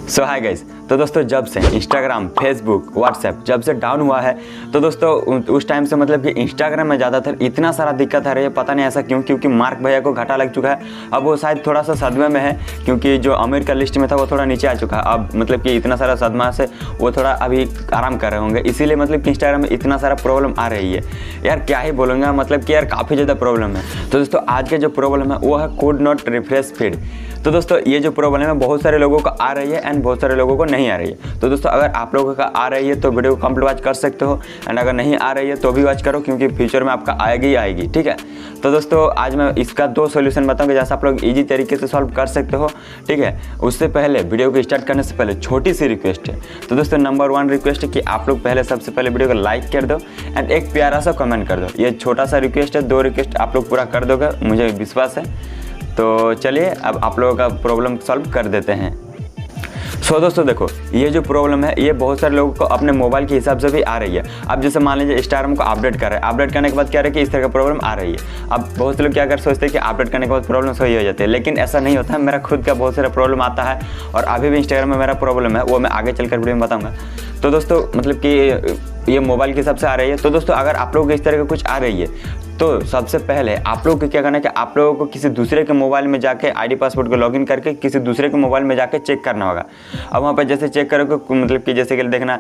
सो hi guys, तो दोस्तों जब से इंस्टाग्राम, फेसबुक, व्हाट्सएप जब से डाउन हुआ है तो दोस्तों उस टाइम से मतलब कि इंस्टाग्राम में ज़्यादातर इतना सारा दिक्कत आ रही है, पता नहीं ऐसा क्यों। क्योंकि मार्क भैया को घाटा लग चुका है। अब वो शायद थोड़ा सा सदमे में है, क्योंकि जो अमीर का लिस्ट में था वो थोड़ा नीचे आ चुका है। अब मतलब कि इतना सारा सदमा से वो थोड़ा अभी आराम कर रहे होंगे, इसीलिए मतलब कि इंस्टाग्राम में इतना सारा प्रॉब्लम आ रही है। यार क्या ही बोलूँगा, मतलब कि यार काफ़ी ज़्यादा प्रॉब्लम है। तो दोस्तों आज का जो प्रॉब्लम है वो है कुड नॉट रिफ्रेश फीड। तो दोस्तों ये जो प्रॉब्लम है बहुत सारे लोगों को आ रही है एंड बहुत सारे लोगों को नहीं आ रही है। तो दोस्तों अगर आप लोगों का आ रही है तो वीडियो को कंप्लीट वॉच कर सकते हो, एंड अगर नहीं आ रही है तो भी वॉच करो, क्योंकि फ्यूचर में आपका आएगी ही आएगी। ठीक है, तो दोस्तों आज मैं इसका 2 सॉल्यूशन बताऊंगा जैसे आप लोग इजी तरीके से सॉल्व कर सकते हो। ठीक है, उससे पहले वीडियो को स्टार्ट करने से पहले छोटी सी रिक्वेस्ट है। तो दोस्तों नंबर 1 रिक्वेस्ट है कि आप लोग पहले सबसे पहले वीडियो को लाइक कर दो एंड एक प्यारा सा कमेंट कर दो। ये छोटा सा रिक्वेस्ट है, 2 रिक्वेस्ट आप लोग पूरा कर दोगे, मुझे विश्वास है। तो चलिए अब आप लोगों का प्रॉब्लम सॉल्व कर देते हैं। सो दोस्तों देखो, ये जो प्रॉब्लम है ये बहुत सारे लोगों को अपने मोबाइल के हिसाब से भी आ रही है। अब जैसे मान लीजिए इंस्टाग्राम को अपडेट कर रहे हैं, अपडेट करने के बाद क्या रहे कि इस तरह का प्रॉब्लम आ रही है। अब बहुत से लोग क्या कर सोचते हैं कि अपडेट करने के बाद प्रॉब्लम सही हो जाती है, लेकिन ऐसा नहीं होता है। मेरा खुद का बहुत सारा प्रॉब्लम आता है और अभी भी इंस्टाग्राम में मेरा प्रॉब्लम है, वो मैं आगे चलकर वीडियो में बताऊँगा। तो दोस्तों मतलब कि ये मोबाइल के हिसाब से आ रही है। तो दोस्तों अगर आप लोगों को इस तरह का कुछ आ रही है तो सबसे पहले आप लोगों को क्या करना है कि आप लोगों को किसी दूसरे के मोबाइल में जाके आईडी पासवर्ड को लॉगिन करके किसी दूसरे के मोबाइल में जाके चेक करना होगा। अब वहाँ पर जैसे चेक करोगे मतलब कि जैसे कि देखना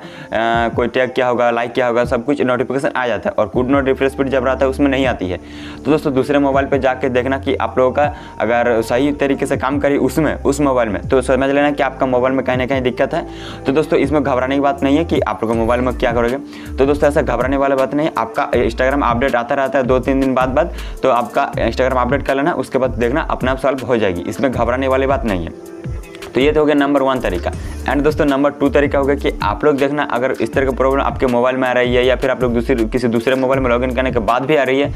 कोई टैग क्या होगा, लाइक क्या होगा, सब कुछ नोटिफिकेशन आ जाता है। और कुड नॉट रिफ्रेश फीड जब रहता है उसमें नहीं आती है। तो दोस्तों दूसरे मोबाइल पर जाके देखना कि आप लोगों का अगर सही तरीके से काम करी उसमें उस मोबाइल में, तो समझ लेना कि आपका मोबाइल में कहीं ना कहीं दिक्कत है। तो दोस्तों इसमें घबराने की बात नहीं है कि आप लोग मोबाइल में क्या करोगे। तो दोस्तों ऐसा घबराने वाला बात नहीं है। आपका इंस्टाग्राम अपडेट आता रहता है 2-3 दिन बाद तो आपका इंस्टाग्राम अपडेट कर लेना, उसके बाद देखना अपने आप सॉल्व हो जाएगी। इसमें घबराने वाली बात नहीं है। तो ये तो हो गया नंबर 1 तरीका। एंड दोस्तों नंबर 2 तरीका होगा कि आप लोग देखना अगर इस तरह का प्रॉब्लम आपके मोबाइल में आ रही है या फिर आप लोग किसी दूसरे मोबाइल में लॉगिन करने के बाद भी आ रही है,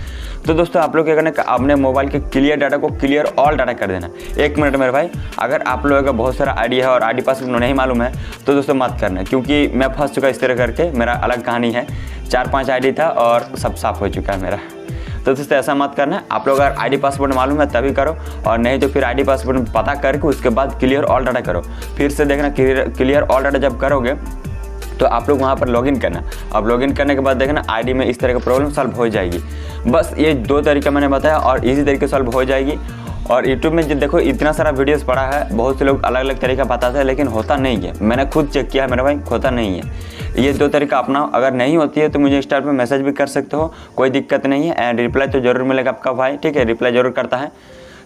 तो दोस्तों आप लोग क्या करना है अपने मोबाइल के क्लियर डाटा को क्लियर ऑल डाटा कर देना। 1 मिनट मेरे भाई, अगर आप लोगों का बहुत सारा आईडी है और आईडी पासवर्ड नहीं मालूम है तो दोस्तों मत करना, क्योंकि मैं फंस चुका इस तरह करके। मेरा अलग कहानी है, 4-5 आईडी था और सब साफ हो चुका है मेरा। तो दोस्तों ऐसा मत करना है। आप लोग अगर आईडी पासवर्ड मालूम है तभी करो, और नहीं तो फिर आईडी पासवर्ड पता करके उसके बाद क्लियर ऑल डाटा करो। फिर से देखना क्लियर ऑल डाटा जब करोगे तो आप लोग वहाँ पर लॉगिन करना। अब लॉगिन करने के बाद देखना आईडी में इस तरह का प्रॉब्लम सॉल्व हो जाएगी। बस ये 2 तरीका मैंने बताया और इसी तरीके सॉल्व हो जाएगी। और यूट्यूब में जो देखो इतना सारा वीडियोस पड़ा है, बहुत से लोग अलग अलग तरीका बताते हैं, लेकिन होता नहीं है। मैंने खुद चेक किया है मेरे भाई, होता नहीं है। ये 2 तरीका अपनाओ। अगर नहीं होती है तो मुझे इंस्टा पे मैसेज भी कर सकते हो, कोई दिक्कत नहीं है। एंड रिप्लाई तो जरूर मिलेगा आपका भाई, ठीक है, रिप्लाई जरूर करता है।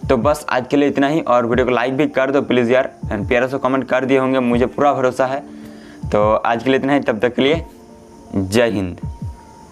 तो बस आज के लिए इतना ही, और वीडियो को लाइक भी कर दो प्लीज़ यार, एंड प्यारा सा कमेंट कर दिए होंगे, मुझे पूरा भरोसा है। तो आज के लिए इतना ही, तब तक के लिए जय हिंद।